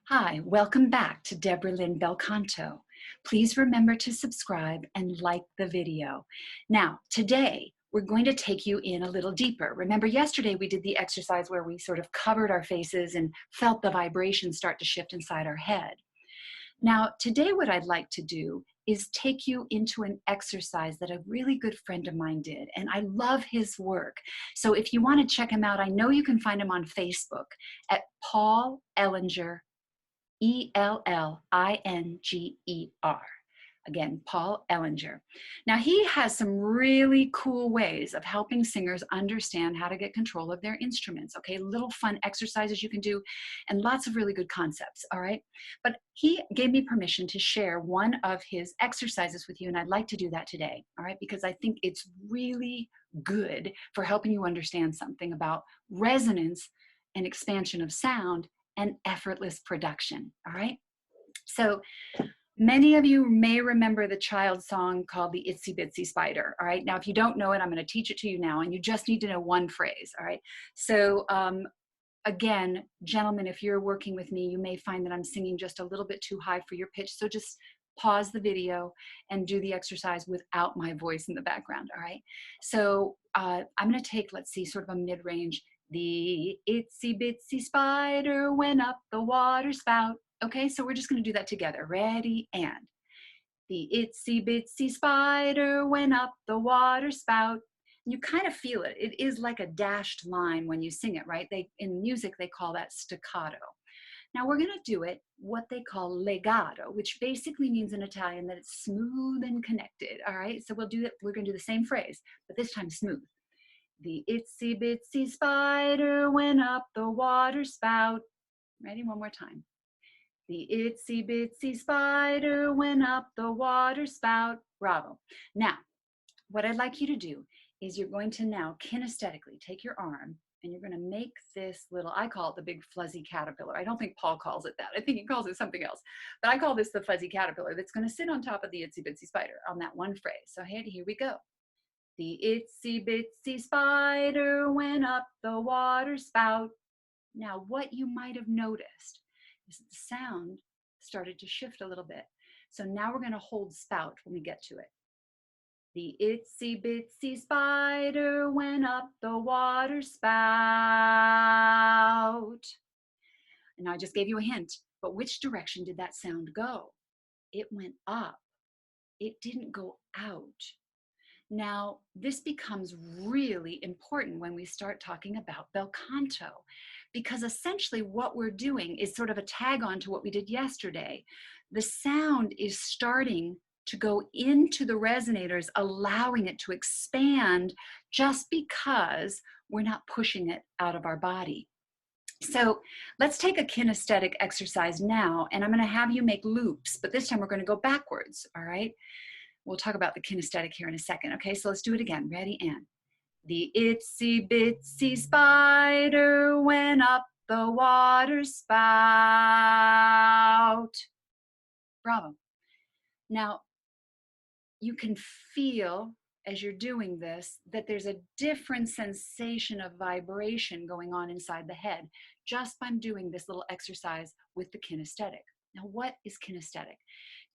Hi, welcome back to Debra Lynn Bel Canto. Please remember to subscribe and like the video. Now, today we're going to take you in a little deeper. Remember yesterday we did the exercise where we sort of covered our faces and felt the vibration start to shift inside our head. Now, today what I'd like to do is take you into an exercise that a really good friend of mine did, and I love his work. So if you want to check him out, I know you can find him on Facebook at Paul Ellinger, Ellinger. Again, Paul Ellinger. Now, he has some really cool ways of helping singers understand how to get control of their instruments, okay? Little fun exercises you can do and lots of really good concepts, all right? But he gave me permission to share one of his exercises with you, and I'd like to do that today, all right? Because I think it's really good for helping you understand something about resonance and expansion of sound and effortless production, all right? So many of you may remember the child song called the Itsy-bitsy spider, all right? Now, if you don't know it, I'm gonna teach it to you now, and you just need to know one phrase, all right? So again, gentlemen, if you're working with me, you may find that I'm singing just a little bit too high for your pitch, so just pause the video and do the exercise without my voice in the background, all right? So I'm gonna take, let's see, sort of a mid-range. The itsy-bitsy spider went up the water spout. Okay, so we're just going to do that together. Ready, and. The itsy-bitsy spider went up the water spout. You kind of feel it. It is like a dashed line when you sing it, right? In music, they call that staccato. Now we're going to do it what they call legato, which basically means in Italian that it's smooth and connected, all right? So we'll do it. We're going to do the same phrase, but this time smooth. The itsy-bitsy spider went up the water spout. Ready? One more time. The itsy-bitsy spider went up the water spout. Bravo. Now, what I'd like you to do is you're going to now kinesthetically take your arm and you're going to make this little, I call it the big fuzzy caterpillar. I don't think Paul calls it that. I think he calls it something else. But I call this the fuzzy caterpillar that's going to sit on top of the itsy-bitsy spider on that one phrase. So here we go. The itsy-bitsy spider went up the water spout. Now, what you might have noticed is that the sound started to shift a little bit. So now we're going to hold spout when we get to it. The itsy-bitsy spider went up the water spout. And I just gave you a hint, but which direction did that sound go? It went up. It didn't go out. Now, this becomes really important when we start talking about bel canto, because essentially what we're doing is sort of a tag on to what we did yesterday. The sound is starting to go into the resonators, allowing it to expand just because we're not pushing it out of our body. So let's take a kinesthetic exercise now, and I'm going to have you make loops, but this time we're going to go backwards, all right? We'll talk about the kinesthetic here in a second. Okay, so let's do it again. Ready, and. The itsy-bitsy spider went up the water spout. Bravo. Now, you can feel as you're doing this that there's a different sensation of vibration going on inside the head just by doing this little exercise with the kinesthetic. Now, what is kinesthetic?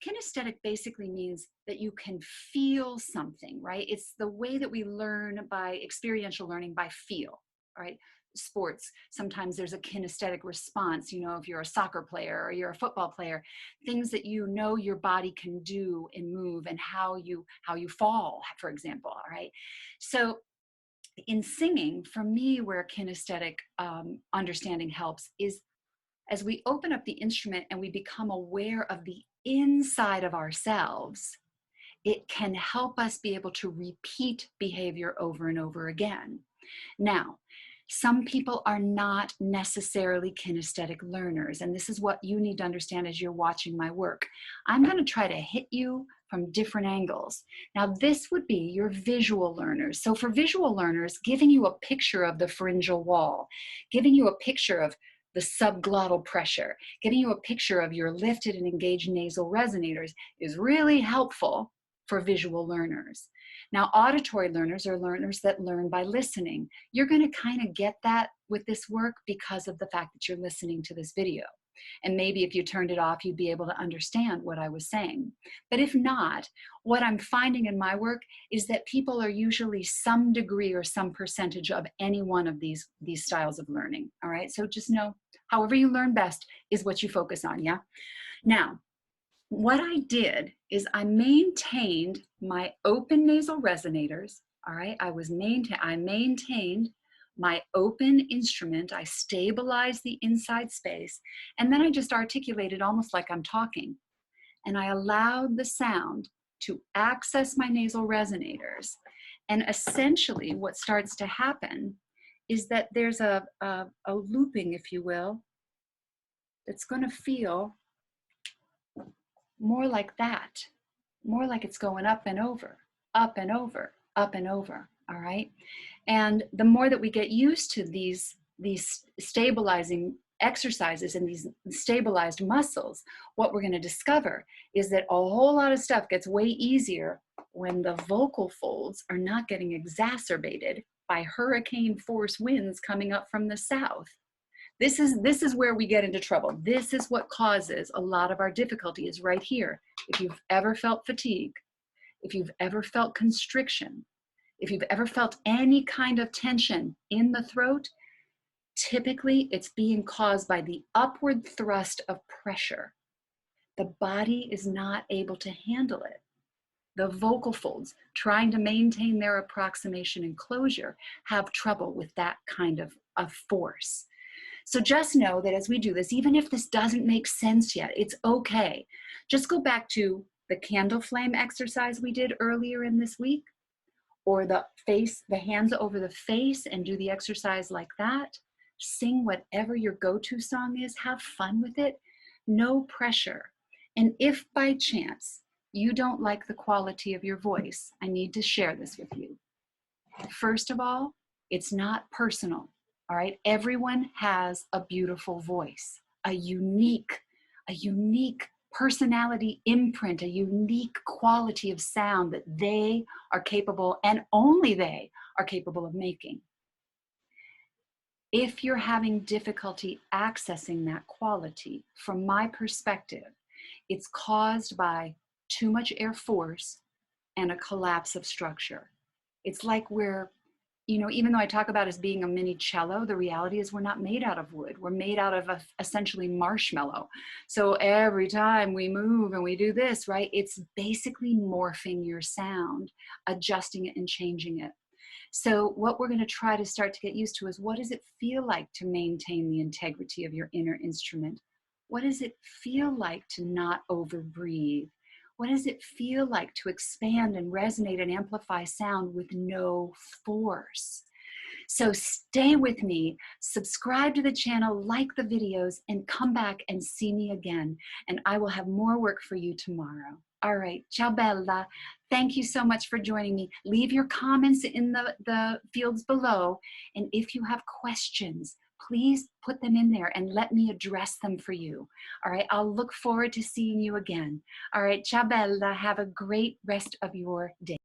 Kinesthetic basically means that you can feel something, right? It's the way that we learn by experiential learning by feel, all right? Sports, sometimes there's a kinesthetic response, you know, if you're a soccer player or you're a football player, things that you know your body can do and move and how you fall, for example, all right? So in singing, for me, where kinesthetic understanding helps is as we open up the instrument and we become aware of the inside of ourselves, it can help us be able to repeat behavior over and over again. Now, some people are not necessarily kinesthetic learners, and this is what you need to understand as you're watching my work. I'm going to try to hit you from different angles. Now, this would be your visual learners. So for visual learners, giving you a picture of the pharyngeal wall, giving you a picture of the subglottal pressure, giving you a picture of your lifted and engaged nasal resonators is really helpful for visual learners. Now, auditory learners are learners that learn by listening. You're going to kind of get that with this work because of the fact that you're listening to this video. And maybe if you turned it off, you'd be able to understand what I was saying. But if not, what I'm finding in my work is that people are usually some degree or some percentage of any one of these styles of learning. All right, so just know, however you learn best is what you focus on, yeah? Now, what I did is I maintained my open nasal resonators, all right? I maintained my open instrument. I stabilized the inside space, and then I just articulated almost like I'm talking. And I allowed the sound to access my nasal resonators. And essentially what starts to happen is that there's a looping, if you will, that's going to feel more like that, more like it's going up and over, up and over, up and over, all right? And the more that we get used to these stabilizing exercises and these stabilized muscles, what we're going to discover is that a whole lot of stuff gets way easier when the vocal folds are not getting exacerbated by hurricane force winds coming up from the south. This is where we get into trouble. This is what causes a lot of our difficulty, is right here. If you've ever felt fatigue, if you've ever felt constriction, if you've ever felt any kind of tension in the throat, typically it's being caused by the upward thrust of pressure. The body is not able to handle it. The vocal folds, trying to maintain their approximation and closure, have trouble with that kind of force. So just know that as we do this, even if this doesn't make sense yet, it's okay. Just go back to the candle flame exercise we did earlier in this week, or the hands over the face, and do the exercise like that. Sing whatever your go-to song is, have fun with it, no pressure. And if by chance you don't like the quality of your voice, I need to share this with you. First of all, it's not personal. All right, everyone has a beautiful voice, a unique personality imprint, a unique quality of sound that they are capable, and only they are capable, of making. If you're having difficulty accessing that quality, from my perspective, it's caused by too much air force and a collapse of structure. It's like we're, even though I talk about as being a mini cello, the reality is we're not made out of wood. We're made out of essentially marshmallow. So every time we move and we do this, right, it's basically morphing your sound, adjusting it and changing it. So what we're going to try to start to get used to is, what does it feel like to maintain the integrity of your inner instrument? What does it feel like to not overbreathe? What does it feel like to expand and resonate and amplify sound with no force? So stay with me, subscribe to the channel, like the videos, and come back and see me again. And I will have more work for you tomorrow. All right, ciao bella. Thank you so much for joining me. Leave your comments in the fields below. And if you have questions, please put them in there and let me address them for you. All right, I'll look forward to seeing you again. All right, ciao bella. Have a great rest of your day.